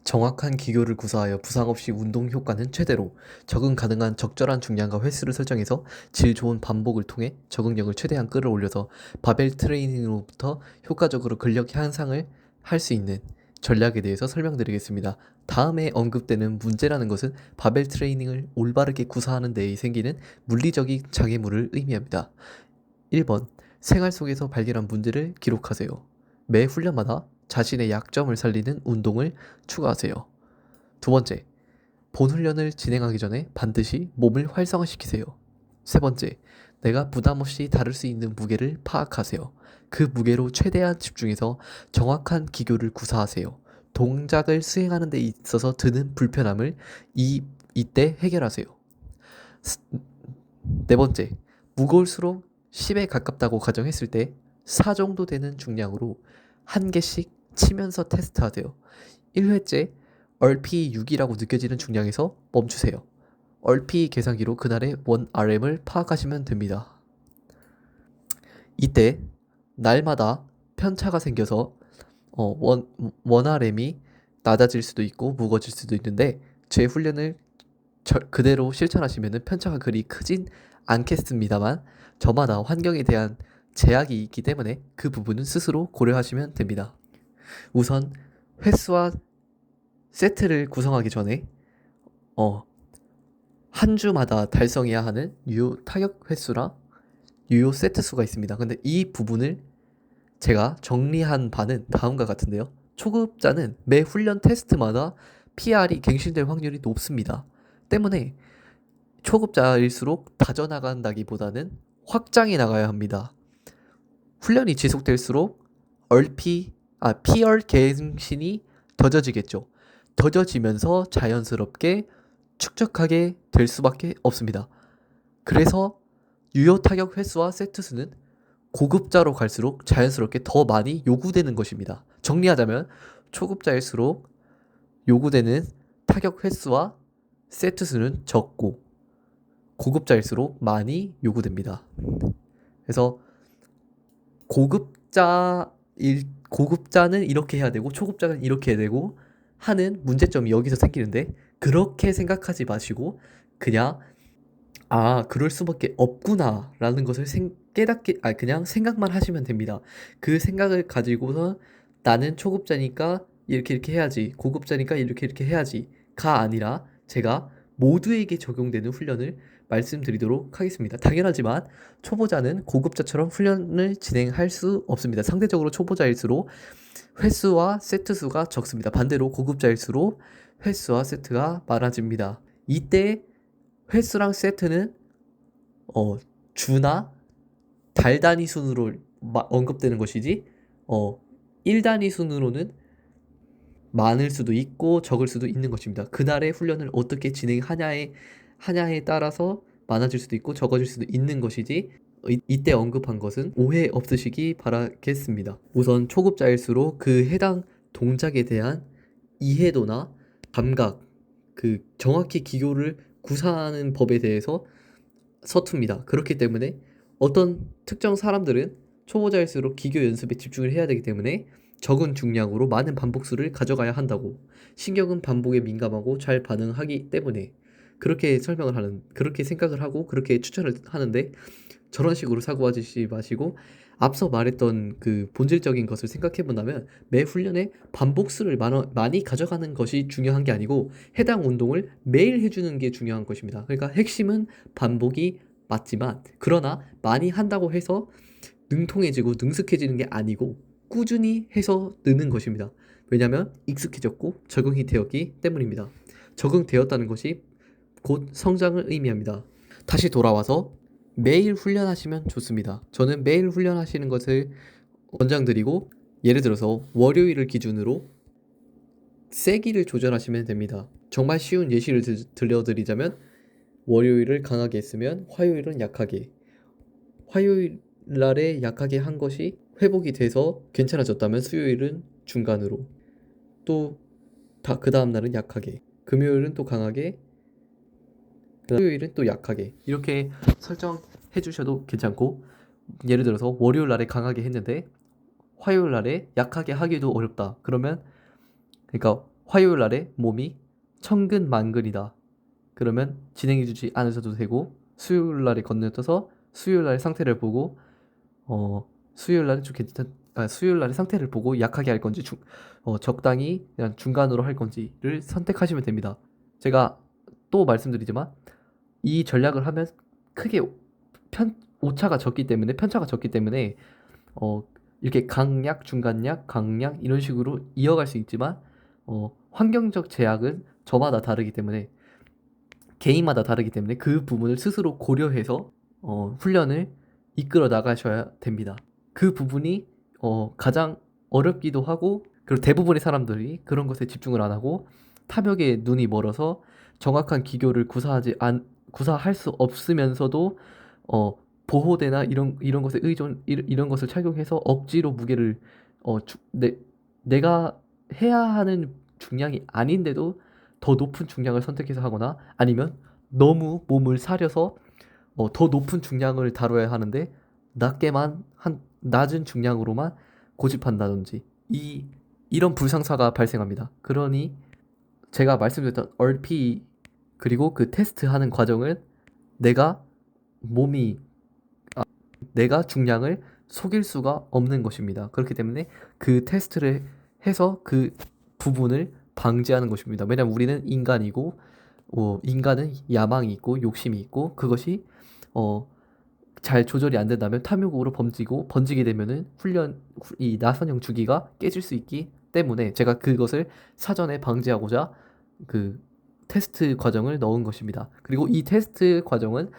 정확한 기교를 구사하여 부상 없이 운동 효과는 최대로 적응 가능한 적절한 중량과 횟수를 설정해서 질 좋은 반복을 통해 적응력을 최대한 끌어올려서 바벨 트레이닝으로부터 효과적으로 근력 향상을 할 수 있는 전략에 대해서 설명드리겠습니다. 다음에 언급되는 문제라는 것은 바벨 트레이닝을 올바르게 구사하는 데에 생기는 물리적인 장애물을 의미합니다. 1번. 생활 속에서 발견한 문제를 기록하세요. 매 훈련마다 자신의 약점을 살리는 운동을 추가하세요. 두 번째, 본 훈련을 진행하기 전에 반드시 몸을 활성화시키세요. 세 번째, 내가 부담 없이 다룰 수 있는 무게를 파악하세요. 그 무게로 최대한 집중해서 정확한 기교를 구사하세요. 동작을 수행하는 데 있어서 드는 불편함을 이때 해결하세요. 네 번째, 무거울수록 10에 가깝다고 가정했을 때 4 정도 되는 중량으로 한 개씩 치면서 테스트하세요. 1회째 얼피 6이라고 느껴지는 중량에서 멈추세요. 얼피 계산기로 그날의 원 RM을 파악하시면 됩니다. 이때 날마다 편차가 생겨서 원 RM이 낮아질 수도 있고 무거워질 수도 있는데 제 훈련을 그대로 실천하시면 편차가 그리 크진 않겠습니다만 저마다 환경에 대한 제약이 있기 때문에 그 부분은 스스로 고려하시면 됩니다. 우선 횟수와 세트를 구성하기 전에 한 주마다 달성해야 하는 유효 타격 횟수랑 유효 세트 수가 있습니다. 근데 이 부분을 제가 정리한 바는 다음과 같은데요. 초급자는 매 훈련 테스트마다 PR이 갱신될 확률이 높습니다. 때문에 초급자일수록 다져나간다기보다는 확장해 나가야 합니다. 훈련이 지속될수록 PR 갱신이 더뎌지겠죠. 더뎌지면서 자연스럽게 축적하게 될 수밖에 없습니다. 그래서 유효 타격 횟수와 세트 수는 고급자로 갈수록 자연스럽게 더 많이 요구되는 것입니다. 정리하자면 초급자일수록 요구되는 타격 횟수와 세트 수는 적고 고급자일수록 많이 요구됩니다. 그래서 고급자는 이렇게 해야 되고 초급자는 이렇게 해야 되고 하는 문제점이 여기서 생기는데 그렇게 생각하지 마시고 그냥 그럴 수밖에 없구나라는 것을 그냥 생각만 하시면 됩니다. 그 생각을 가지고서 나는 초급자니까 이렇게 해야지, 고급자니까 이렇게 해야지가 아니라 제가 모두에게 적용되는 훈련을 말씀드리도록 하겠습니다. 당연하지만 초보자는 고급자처럼 훈련을 진행할 수 없습니다. 상대적으로 초보자일수록 횟수와 세트 수가 적습니다. 반대로 고급자일수록 횟수와 세트가 많아집니다. 이때 횟수랑 세트는 주나 달 단위 순으로 언급되는 것이지 1단위 순으로는 많을 수도 있고 적을 수도 있는 것입니다. 그날의 훈련을 어떻게 진행하냐에 따라서 많아질 수도 있고 적어질 수도 있는 것이지 이때 언급한 것은 오해 없으시기 바라겠습니다. 우선 초급자일수록 그 해당 동작에 대한 이해도나 감각, 그 정확히 기교를 구사하는 법에 대해서 서툽니다. 그렇기 때문에 어떤 특정 사람들은 초보자일수록 기교 연습에 집중을 해야 되기 때문에 적은 중량으로 많은 반복수를 가져가야 한다고, 신경은 반복에 민감하고 잘 반응하기 때문에 그렇게 그렇게 생각을 하고 그렇게 추천을 하는데 저런 식으로 사고하지 마시고 앞서 말했던 그 본질적인 것을 생각해 본다면 매 훈련에 반복수를 많이 가져가는 것이 중요한 게 아니고 해당 운동을 매일 해주는 게 중요한 것입니다. 그러니까 핵심은 반복이 맞지만 그러나 많이 한다고 해서 능통해지고 능숙해지는 게 아니고 꾸준히 해서 느는 것입니다. 왜냐하면 익숙해졌고 적응이 되었기 때문입니다. 적응되었다는 것이 곧 성장을 의미합니다. 다시 돌아와서 매일 훈련하시면 좋습니다. 저는 매일 훈련하시는 것을 권장드리고 예를 들어서 월요일을 기준으로 세기를 조절하시면 됩니다. 정말 쉬운 예시를 들려드리자면 월요일을 강하게 했으면 화요일은 약하게, 화요일 날에 약하게 한 것이 회복이 돼서 괜찮아졌다면 수요일은 중간으로, 또 그 다음 날은 약하게, 금요일은 또 강하게, 토요일은 또 약하게 이렇게 설정해 주셔도 괜찮고, 예를 들어서 월요일 날에 강하게 했는데 화요일 날에 약하게 하기도 어렵다. 그러면 그러니까 화요일 날에 몸이 천근만근이다. 그러면 진행해주지 않으셔도 되고 수요일 날에 건너뛰어서 수요일 날의 상태를 보고 수요일 날에 좀 괜찮 수요일 날의 상태를 보고 약하게 할 건지 적당히 그냥 중간으로 할 건지를 선택하시면 됩니다. 제가 또 말씀드리지만 이 전략을 하면 크게 오차가 적기 때문에 편차가 적기 때문에 이렇게 강약, 중간약, 강약 이런 식으로 이어갈 수 있지만 환경적 제약은 저마다 다르기 때문에 개인마다 다르기 때문에 그 부분을 스스로 고려해서 훈련을 이끌어 나가셔야 됩니다. 그 부분이 가장 어렵기도 하고 그리고 대부분의 사람들이 그런 것에 집중을 안 하고 탐욕에 눈이 멀어서 정확한 기교를 구사할 수 없으면서도 보호대나 이런 것에 이런 것을 착용해서 억지로 무게를 내가 해야 하는 중량이 아닌데도 더 높은 중량을 선택해서 하거나 아니면 너무 몸을 사려서 더 높은 중량을 다뤄야 하는데 낮은 중량으로만 고집한다든지 이런 불상사가 발생합니다. 그러니 제가 말씀드렸던 RP 그리고 그 테스트하는 과정은 내가 몸이 내가 중량을 속일 수가 없는 것입니다. 그렇기 때문에 그 테스트를 해서 그 부분을 방지하는 것입니다. 왜냐하면 우리는 인간이고 인간은 야망이 있고 욕심이 있고 그것이 잘 조절이 안 된다면 탐욕으로 번지게 되면은 이 나선형 주기가 깨질 수 있기 때문에 제가 그것을 사전에 방지하고자 그 테스트 과정을 넣은 것입니다. 그리고 이 테스트 과정은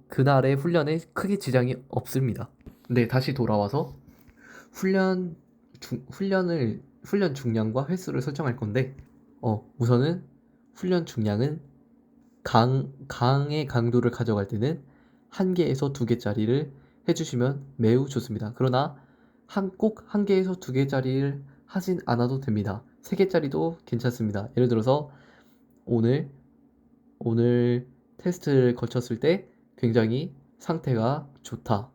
그날의 훈련에 크게 지장이 없습니다. 네, 다시 돌아와서 훈련 중량과 횟수를 설정할 건데 우선은 훈련 중량은 강의 강도를 가져갈 때는 1개에서 2개짜리를 해주시면 매우 좋습니다. 그러나 꼭 1개에서 2개짜리를 하진 않아도 됩니다. 3개짜리도 괜찮습니다. 예를 들어서 오늘 테스트를 거쳤을 때 굉장히 상태가 좋다.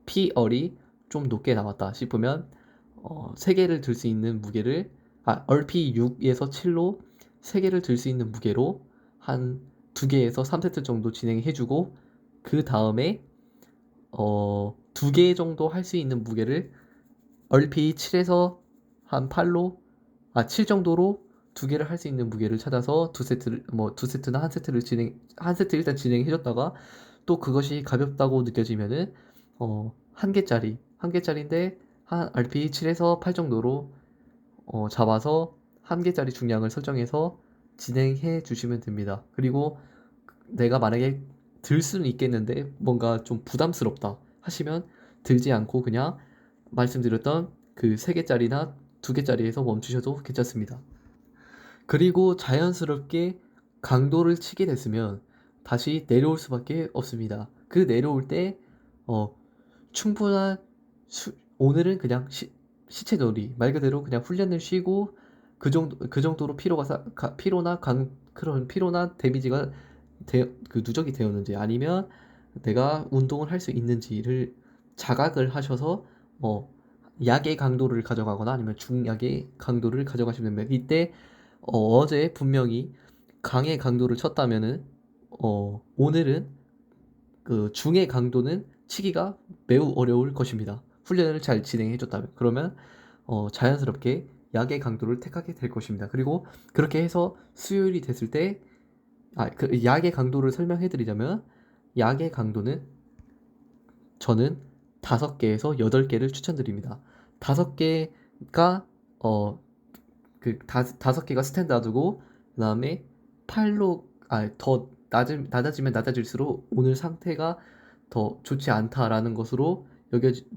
P얼이 좀 높게 나왔다 싶으면 3개를 들 수 있는 무게를 RP 6에서 7로 3개를 들 수 있는 무게로 한 2개에서 3세트 정도 진행해주고 그 다음에 2개 정도 할 수 있는 무게를 RP 7에서 한 8로 7 정도로 2개를 할 수 있는 무게를 찾아서 2세트나 한 세트 일단 진행해줬다가 또 그것이 가볍다고 느껴지면은 1개짜리인데 한 RP 7에서 8 정도로 잡아서 1개짜리 중량을 설정해서 진행해 주시면 됩니다. 그리고 내가 만약에 들 수는 있겠는데 뭔가 좀 부담스럽다 하시면 들지 않고 그냥 말씀드렸던 그 3개짜리나 2개짜리에서 멈추셔도 괜찮습니다. 그리고 자연스럽게 강도를 치게 됐으면 다시 내려올 수밖에 없습니다. 그 내려올 때 충분한 오늘은 그냥 시체놀이 말 그대로 그냥 훈련을 쉬고 그 정도로 그런 피로나 데미지가 누적이 되었는지 아니면 내가 운동을 할 수 있는지를 자각을 하셔서 약의 강도를 가져가거나 아니면 중약의 강도를 가져가시면 됩니다. 이때 어제 분명히 강의 강도를 쳤다면은 오늘은 그 중의 강도는 치기가 매우 어려울 것입니다. 훈련을 잘 진행해줬다면 그러면 자연스럽게 약의 강도를 택하게 될 것입니다. 그리고 그렇게 해서 수요일이 됐을 때 그 약의 강도를 설명해드리자면 약의 강도는 저는 5개에서 8개를 추천드립니다. 5개가 그 5개가 스탠다드고 그 다음에 8로 더 낮아지면 낮아질수록 오늘 상태가 더 좋지 않다라는 것으로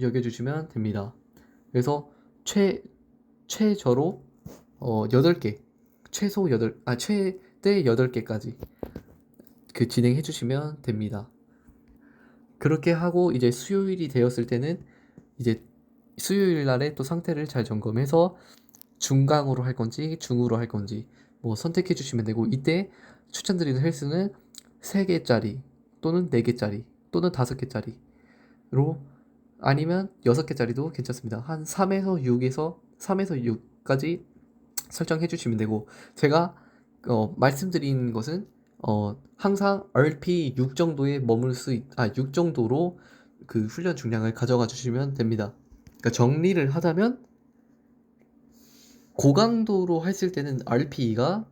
여겨주시면 됩니다. 그래서 최저로 8개 최대 8개까지 그 진행해 주시면 됩니다. 그렇게 하고 이제 수요일이 되었을 때는 이제 수요일 날에 또 상태를 잘 점검해서 중강으로 할 건지 중으로 할 건지 뭐 선택해 주시면 되고 이때 추천드리는 헬스는 3개짜리 또는 4개짜리 또는 5개짜리로 아니면 6개짜리도 괜찮습니다. 한 3에서 6까지 설정해 주시면 되고, 제가 말씀드린 것은 항상 RP 6 정도에 머물 6 정도로 그 훈련 중량을 가져가 주시면 됩니다. 그러니까 정리를 하자면 고강도로 했을 때는 RP가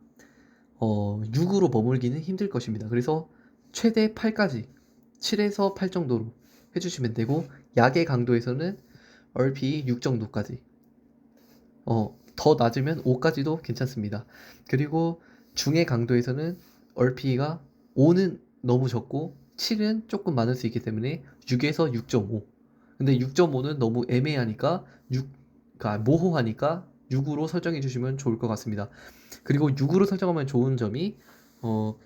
6으로 머물기는 힘들 것입니다. 그래서 최대 8까지 7에서 8 정도로 해주시면 되고, 약의 강도에서는 RP 6 정도까지, 더 낮으면 5까지도 괜찮습니다. 그리고 중의 강도에서는 RP가 5는 너무 적고 7은 조금 많을 수 있기 때문에 6에서 6.5. 근데 6.5는 너무 애매하니까 그러니까 모호하니까 6으로 설정해 주시면 좋을 것 같습니다. 그리고 6으로 설정하면 좋은 점이 어,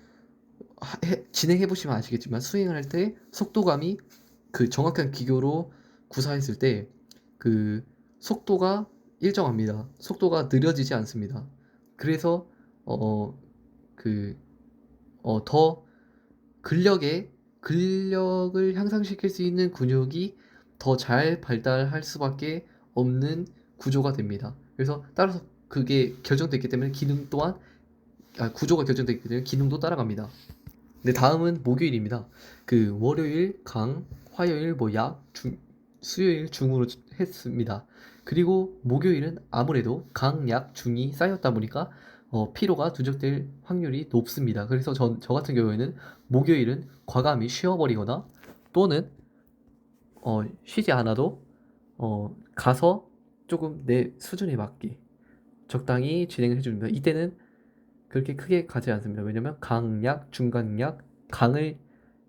진행해 보시면 아시겠지만 수행을 할 때 속도감이 그 정확한 기교로 구사했을 때 그 속도가 일정합니다. 속도가 느려지지 않습니다. 그래서 그 더 근력을 향상시킬 수 있는 근육이 더 잘 발달할 수밖에 없는 구조가 됩니다. 그래서 따라서 그게 결정됐기 때문에 구조가 결정됐기 때문에 기능도 따라갑니다. 네, 다음은 목요일입니다. 그 월요일 강, 화요일 뭐 약, 수요일 중으로 했습니다. 그리고 목요일은 아무래도 강, 약, 중이 쌓였다 보니까 피로가 누적될 확률이 높습니다. 그래서 저 같은 경우에는 목요일은 과감히 쉬어버리거나 또는 쉬지 않아도 가서 조금 내 수준에 맞게 적당히 진행을 해줍니다. 이때는 그렇게 크게 가지 않습니다. 왜냐면 강약, 중간약, 강을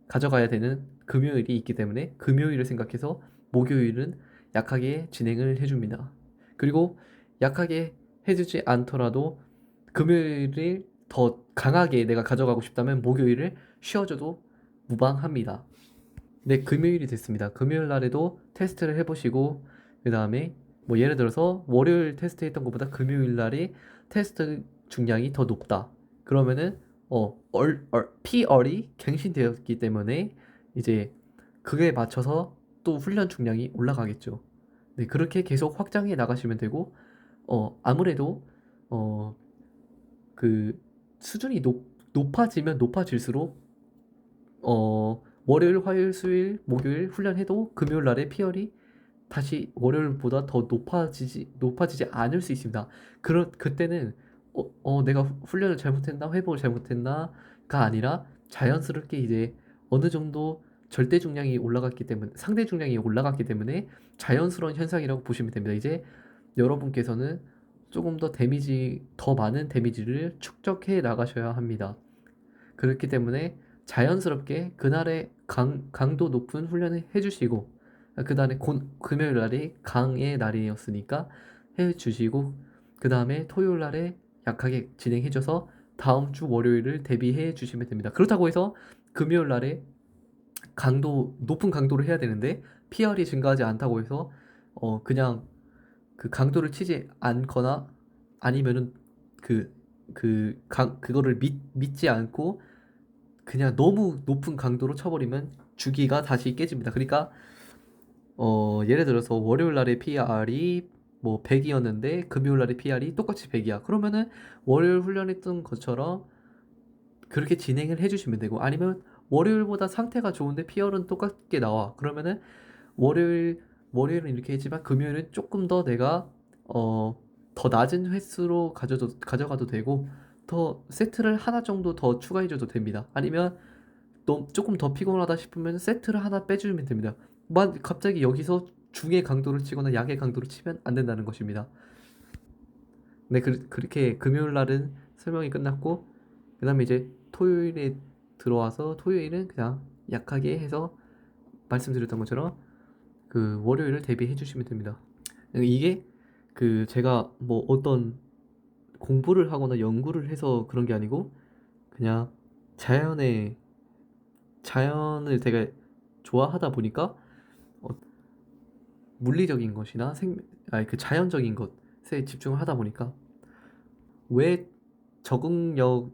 가져가야 되는 금요일이 있기 때문에 금요일을 생각해서 목요일은 약하게 진행을 해줍니다. 그리고 약하게 해주지 않더라도 금요일을 더 강하게 내가 가져가고 싶다면 목요일을 쉬어줘도 무방합니다. 네, 금요일이 됐습니다. 금요일 날에도 테스트를 해보시고, 그 다음에 뭐 예를 들어서 월요일 테스트 했던 것보다 금요일 날에 테스트 중량이 더 높다. 그러면은 PR이 갱신되었기 때문에 이제 그에 맞춰서 또 훈련 중량이 올라가겠죠. 네, 그렇게 계속 확장해 나가시면 되고, 아무래도 어, 그 수준이 높아지면 높아질수록 월요일, 화요일, 수요일, 목요일 훈련해도 금요일 날에 피열이 다시 월요일보다 더 높아지지 않을 수 있습니다. 그때는 내가 훈련을 잘못했나, 회복을 잘못했나가 아니라 자연스럽게 이제 어느 정도 절대 중량이 올라갔기 때문에, 상대 중량이 올라갔기 때문에 자연스러운 현상이라고 보시면 됩니다. 이제 여러분께서는 조금 더 많은 데미지를 축적해 나가셔야 합니다. 그렇기 때문에 자연스럽게 그날의 강도 높은 훈련을 해주시고, 그 다음에 금요일 날이 강의 날이었으니까 해주시고, 그 다음에 토요일 날에 약하게 진행해줘서 다음 주 월요일을 대비해 주시면 됩니다. 그렇다고 해서 금요일 날에 높은 강도를 해야 되는데 PR이 증가하지 않다고 해서 그냥 그 강도를 치지 않거나 아니면은 그거를 믿지 않고 그냥 너무 높은 강도로 쳐버리면 주기가 다시 깨집니다. 그러니까 예를 들어서 월요일 날의 PR이 뭐 100이었는데 금요일 날의 PR이 똑같이 100이야. 그러면은 월요일 훈련했던 것처럼 그렇게 진행을 해주시면 되고, 아니면 월요일보다 상태가 좋은데 PR은 똑같게 나와. 그러면은 월요일 월요일은 이렇게 했지만 금요일은 조금 더 내가 더 낮은 횟수로 가져가도 되고, 더 세트를 하나 정도 더 추가해줘도 됩니다. 아니면 조금 더 피곤하다 싶으면 세트를 하나 빼주면 됩니다. 갑자기 여기서 중의 강도를 치거나 약의 강도를 치면 안 된다는 것입니다. 네, 그렇게 금요일 날은 설명이 끝났고, 그 다음에 이제 토요일에 들어와서 토요일은 그냥 약하게 해서 말씀드렸던 것처럼 그 월요일을 대비해 주시면 됩니다. 이게 제가 뭐 어떤 공부를 하거나 연구를 해서 그런 게 아니고 그냥 자연의 자연을 되게 좋아하다 보니까 어, 물리적인 것이나 그 자연적인 것에 집중을 하다 보니까 왜 적응력이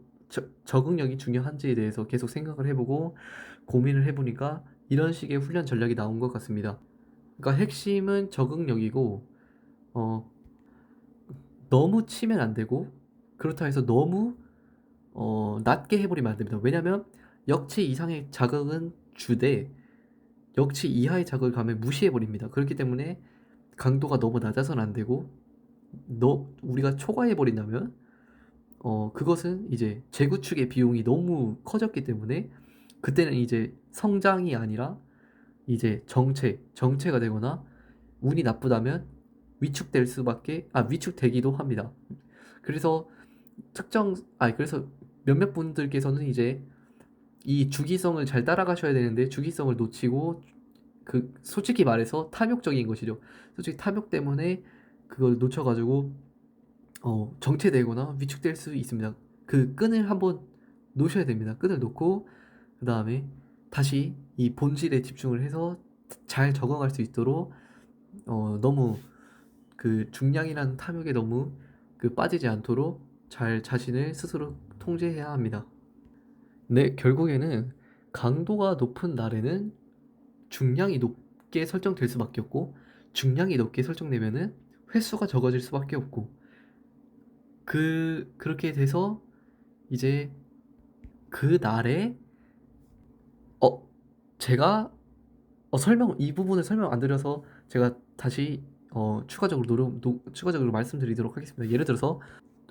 중요한지에 대해서 계속 생각을 해보고 고민을 해보니까 이런 식의 훈련 전략이 나온 것 같습니다. 그러니까 핵심은 적응력이고 어, 너무 치면 안 되고 그렇다고 해서 너무 낮게 해버리면 안 됩니다. 왜냐면 역치 이상의 자극은 주되 역치 이하의 자극을 가면 무시해버립니다. 그렇기 때문에 강도가 너무 낮아서는 안 되고 우리가 초과해버린다면 그것은 이제 재구축의 비용이 너무 커졌기 때문에 그때는 이제 성장이 아니라 이제 정체가 되거나 운이 나쁘다면 위축되기도 합니다. 그래서 그래서 몇몇 분들께서는 이제 이 주기성을 잘 따라가셔야 되는데 주기성을 놓치고 솔직히 말해서 탐욕적인 것이죠. 솔직히 탐욕 때문에 그걸 놓쳐가지고 정체되거나 위축될 수 있습니다. 그 끈을 한번 놓으셔야 됩니다. 끈을 놓고 그 다음에 다시 이 본질에 집중을 해서 잘 적응할 수 있도록 너무 그 중량이라는 탐욕에 너무 빠지지 않도록 잘 자신을 스스로 통제해야 합니다. 네, 결국에는 강도가 높은 날에는 중량이 높게 설정될 수밖에 없고 중량이 높게 설정되면은 횟수가 적어질 수밖에 없고 그렇게 돼서 이제 그 날에 어 제가 이 부분을 설명 안 드려서 제가 다시 추가적으로 말씀드리도록 하겠습니다. 예를 들어서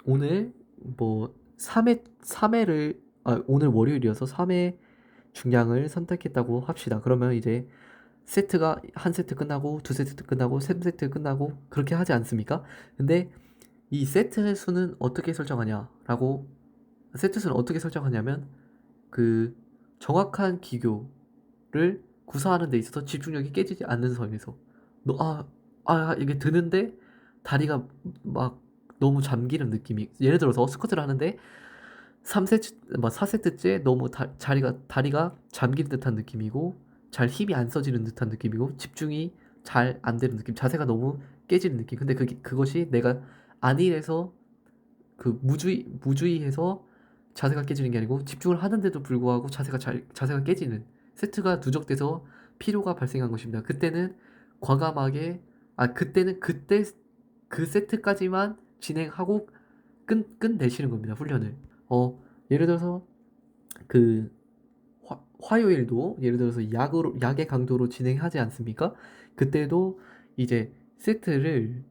오늘 뭐 3회를 오늘 월요일이어서 3회 중량을 선택했다고 합시다. 그러면 이제 세트가 한 세트 끝나고 두 세트 끝나고 세 세트 끝나고 그렇게 하지 않습니까? 근데 이 세트 수는 어떻게 설정하냐면 그 정확한 기교를 구사하는 데 있어서 집중력이 깨지지 않는 선에서 이게 드는데 다리가 막 너무 잠기는 느낌이 예를 들어서 스쿼트를 하는데 4세트째 너무 다리가 잠긴 듯한 느낌이고 잘 힘이 안 써지는 듯한 느낌이고 집중이 잘 안 되는 느낌 자세가 너무 깨지는 느낌 근데 그것이 내가 안일해서 무주의해서 자세가 깨지는 게 아니고 집중을 하는데도 불구하고 자세가 깨지는 세트가 누적돼서 피로가 발생한 것입니다. 그때는 과감하게 그때 그 세트까지만 진행하고 끝내시는 겁니다. 훈련을. 예를 들어서 그 화요일도 예를 들어서 약의 강도로 진행하지 않습니까? 그때도 이제 세트를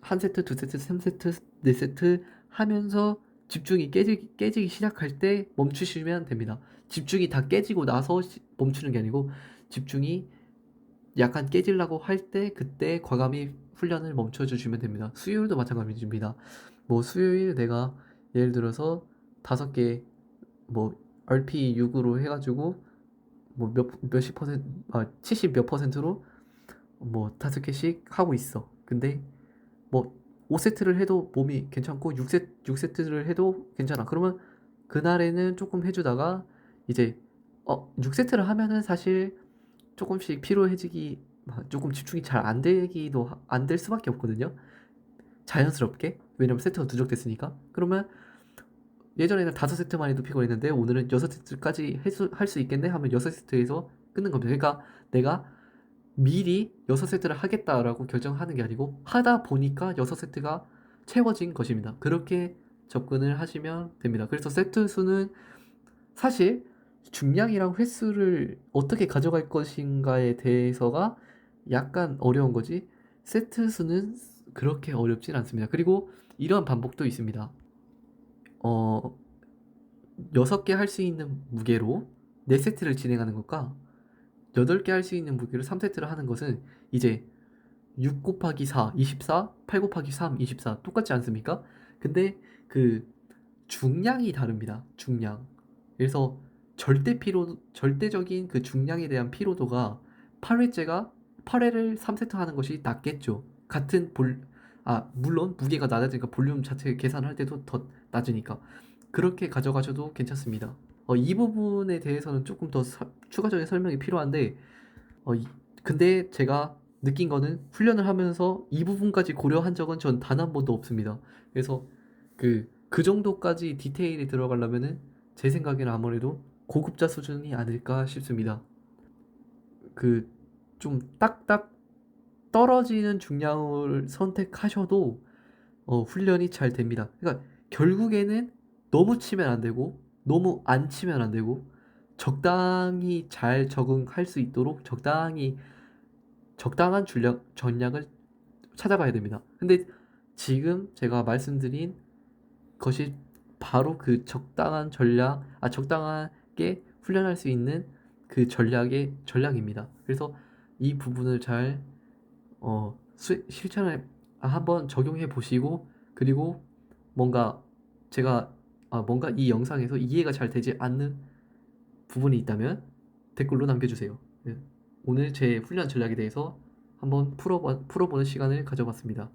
한 세트, 두 세트, 3세트, 4세트 하면서 집중이 깨지기 시작할 때 멈추시면 됩니다. 집중이 다 깨지고 나서 멈추는 게 아니고 집중이 약간 깨지려고 할 때 그때 과감히 훈련을 멈춰주시면 됩니다. 수요일도 마찬가지입니다. 뭐 수요일 내가 예를 들어서 5개 뭐 RP 6으로 해가지고 뭐 몇십 퍼센트 70 몇 퍼센트로 뭐 5개씩 하고 있어. 근데 뭐 5세트를 해도 몸이 괜찮고 6세트를 해도 괜찮아. 그러면 그날에는 조금 해주다가 이제 6세트를 하면은 사실 조금씩 피로해지기 조금 집중이 잘 안 될 수밖에 없거든요. 자연스럽게. 왜냐면 세트가 누적됐으니까. 그러면 예전에는 5세트만 해도 피곤했는데 오늘은 6세트까지 할 수 있겠네 하면 6세트에서 끊는 겁니다. 그러니까 내가 미리 6세트를 하겠다라고 결정하는 게 아니고 하다 보니까 6세트가 채워진 것입니다. 그렇게 접근을 하시면 됩니다. 그래서 세트 수는 사실 중량이랑 횟수를 어떻게 가져갈 것인가에 대해서가 약간 어려운 거지 세트 수는 그렇게 어렵진 않습니다. 그리고 이런 반복도 있습니다. 어, 6개 할 수 있는 무게로 4세트를 진행하는 것과 8개 할 수 있는 무게로 3세트를 하는 것은 이제 6 곱하기 4, 24, 8 곱하기 3, 24 똑같지 않습니까? 근데 그 중량이 다릅니다. 중량. 그래서 절대적인 그 중량에 대한 피로도가 8회를 3세트 하는 것이 낫겠죠. 물론 무게가 낮아지니까 볼륨 자체 계산할 때도 더 낮으니까. 그렇게 가져가셔도 괜찮습니다. 이 부분에 대해서는 조금 더 추가적인 설명이 필요한데, 근데 제가 느낀 거는 훈련을 하면서 이 부분까지 고려한 적은 전 단 한 번도 없습니다. 그래서 그 정도까지 디테일이 들어가려면은 제 생각에는 아무래도 고급자 수준이 아닐까 싶습니다. 좀 딱딱 떨어지는 중량을 선택하셔도 훈련이 잘 됩니다. 그러니까 결국에는 너무 치면 안 되고 너무 안 치면 안 되고 적당히 잘 적응할 수 있도록 적당한 전략을 찾아가야 됩니다. 근데 지금 제가 말씀드린 것이 바로 그 적당하게 훈련할 수 있는 그 전략의 전략입니다. 그래서 이 부분을 잘 실천을 한번 적용해 보시고, 그리고 뭔가 제가 뭔가 이 영상에서 이해가 잘 되지 않는 부분이 있다면 댓글로 남겨주세요. 네. 오늘 제 훈련 전략에 대해서 한번 풀어보는 시간을 가져봤습니다.